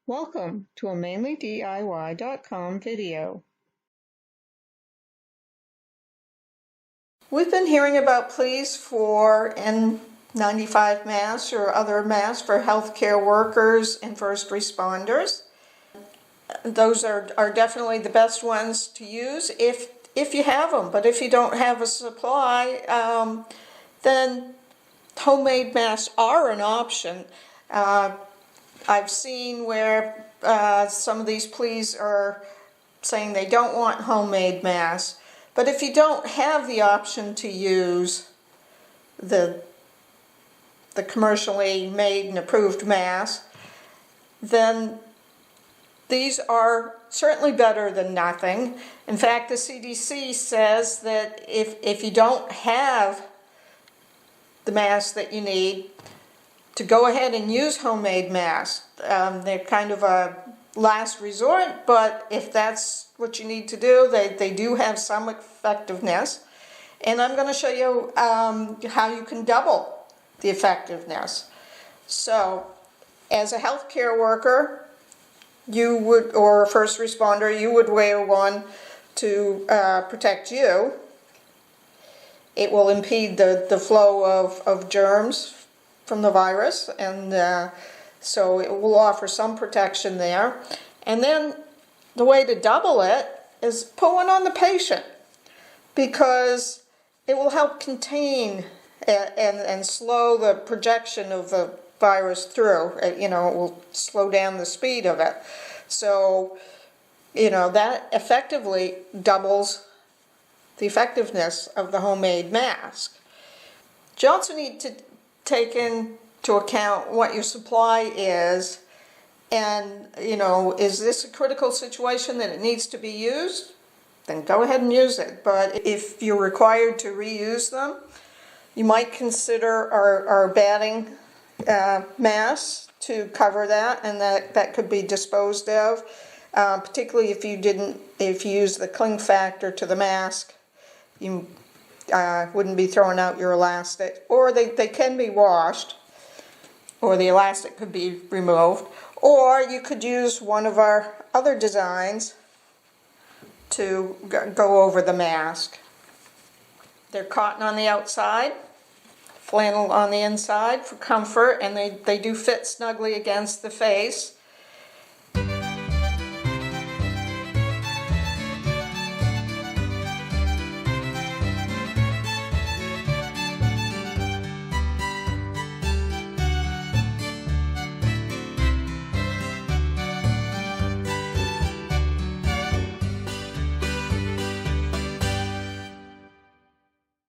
Welcome to a MainlyDIY.com video. We've been hearing about pleas for N95 masks or other masks for healthcare workers and first responders. Those are definitely the best ones to use if you have them, but if you don't have a supply, then homemade masks are an option. I've seen where some of these pleas are saying they don't want homemade masks, but if you don't have the option to use the commercially made and approved mask, then these are certainly better than nothing. In fact, the CDC says that if you don't have the mask that you need, to go ahead and use homemade masks. They're kind of a last resort, but if that's what you need to do, they do have some effectiveness. And I'm going to show you how you can double the effectiveness. So, as a healthcare worker, or a first responder, you would wear one to protect you. It will impede the flow of germs from the virus, and so it will offer some protection there. And then the way to double it is put one on the patient, because it will help contain and slow the projection of the virus through. It will slow down the speed of it. So, that effectively doubles the effectiveness of the homemade mask. You also need to take into account what your supply is, and is this a critical situation that it needs to be used? Then go ahead and use it. But if you're required to reuse them, you might consider our batting masks to cover that, and that could be disposed of, particularly if you use the cling factor to the mask. You wouldn't be throwing out your elastic, or they can be washed, or the elastic could be removed, or you could use one of our other designs to go over the mask. They're cotton on the outside, flannel on the inside for comfort, and they do fit snugly against the face.